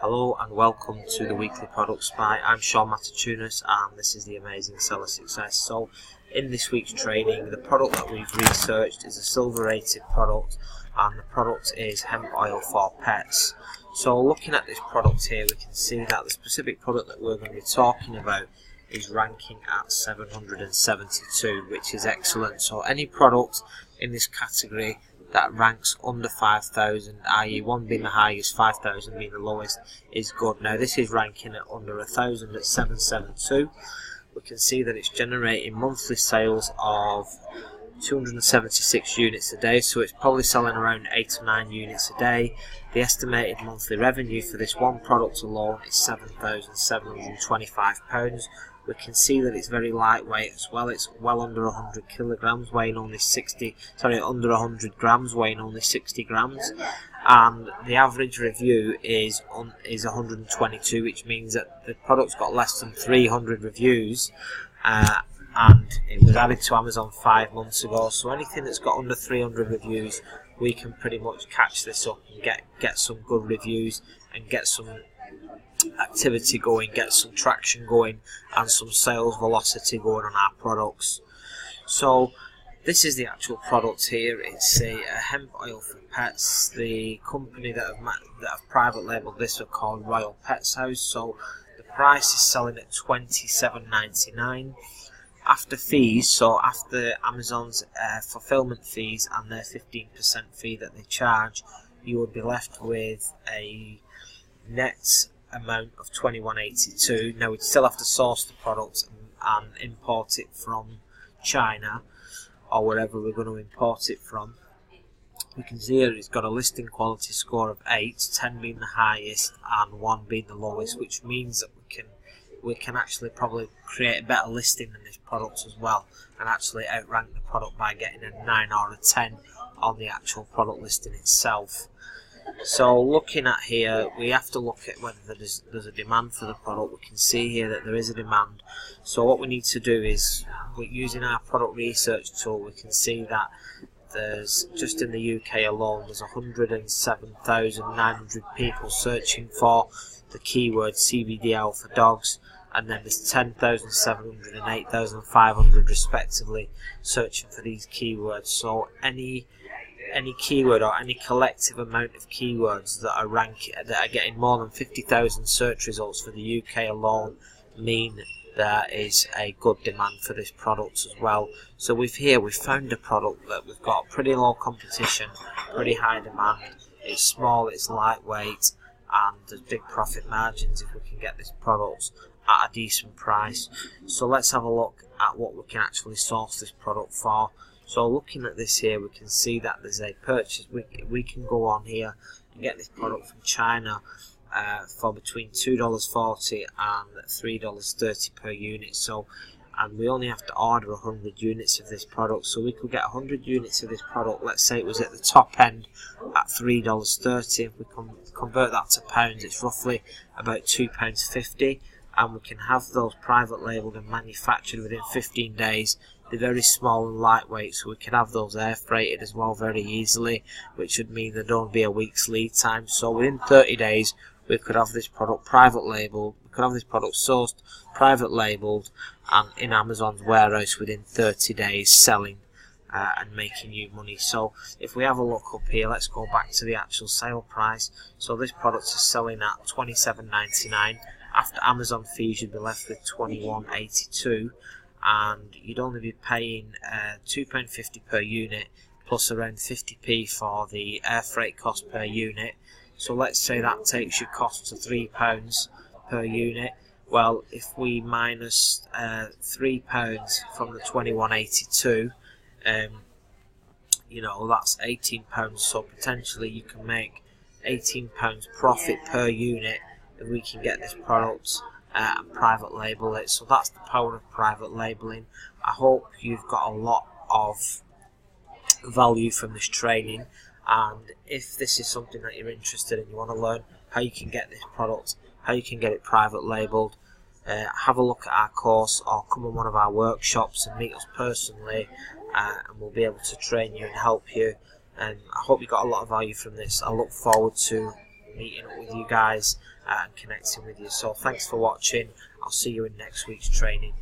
Hello and welcome to the weekly product spy. I'm Sean Matatunas and this is the Amazing Seller Success. So in this week's training, the product that we've researched is a silver rated product, and the product is hemp oil for pets. So looking at this product here, we can see that the specific product that we're going to be talking about is ranking at 772, which is excellent. So any product in this category that ranks under 5,000, i.e. 1 being the highest, 5,000 being the lowest, is good. Now this is ranking at under 1,000 at 772. We can see that it's generating monthly sales of 276 units a day, so it's probably selling around 8 or 9 units a day. The estimated monthly revenue for this one product alone is £7,725. We can see that it's very lightweight as well. It's well under 100 kilograms, weighing only under 100 grams, weighing only 60 grams. And the average review is 122, which means that the product's got less than 300 reviews. And it was added to Amazon 5 months ago, so anything that's got under 300 reviews, we can pretty much catch this up and get some good reviews and get some activity going, get some traction going and some sales velocity going on our products. So this is the actual product here. It's a hemp oil for pets. The company that have private labelled this are called Royal Pets House. So the price is selling at £27.99. After fees, so after Amazon's fulfillment fees and their 15% fee that they charge, you would be left with a net amount of £21.82. Now we'd still have to source the product and import it from China or wherever we're going to import it from. We can see here it's got a listing quality score of 8, 10 being the highest and 1 being the lowest, which means that we can actually probably create a better listing than this product as well and actually outrank the product by getting a 9 or a 10 on the actual product listing itself. So looking at here, we have to look at whether there's a demand for the product. We can see here that there is a demand. So what we need to do is, using our product research tool, we can see that there's, just in the UK alone, there's 107,900 people searching for the keyword CBDL for dogs, and then there's 10,700 and 8,500 respectively searching for these keywords. So any keyword or any collective amount of keywords that are getting more than 50,000 search results for the UK alone mean there is a good demand for this product as well. So we've found a product that we've got pretty low competition, pretty high demand. It's small, it's lightweight, and there's big profit margins if we can get this product at a decent price. So let's have a look at what we can actually source this product for. So looking at this here, we can see that there's a purchase. We can go on here and get this product from China for between $2.40 and $3.30 per unit. So, and we only have to order 100 units of this product. So we could get 100 units of this product. Let's say it was at the top end at $3.30. If we convert that to pounds, it's roughly about £2.50. And we can have those private labelled and manufactured within 15 days. They're very small and lightweight, so we can have those air freighted as well very easily, which would mean there don't be a week's lead time. So within 30 days, we could have this product private labelled, we could have this product sourced, private labelled, and in Amazon's warehouse within 30 days selling and making you money. So if we have a look up here, let's go back to the actual sale price. So this product is selling at £27.99. After Amazon fees, you'd be left with £21.82. And you'd only be paying £2.50 per unit plus around 50p for the air freight cost per unit. So let's say that takes your cost to £3 per unit. Well, if we minus £3 from the £21.82, you know, that's £18. So potentially you can make £18 profit per unit if we can get this product and private label it. So that's the power of private labeling. I hope you've got a lot of value from this training, and if this is something that you're interested in, you want to learn how you can get this product, how you can get it private labeled, have a look at our course or come on one of our workshops and meet us personally, and we'll be able to train you and help you. And I hope you got a lot of value from this. I look forward to meeting up with you guys and connecting with you. So thanks for watching. I'll see you in next week's training.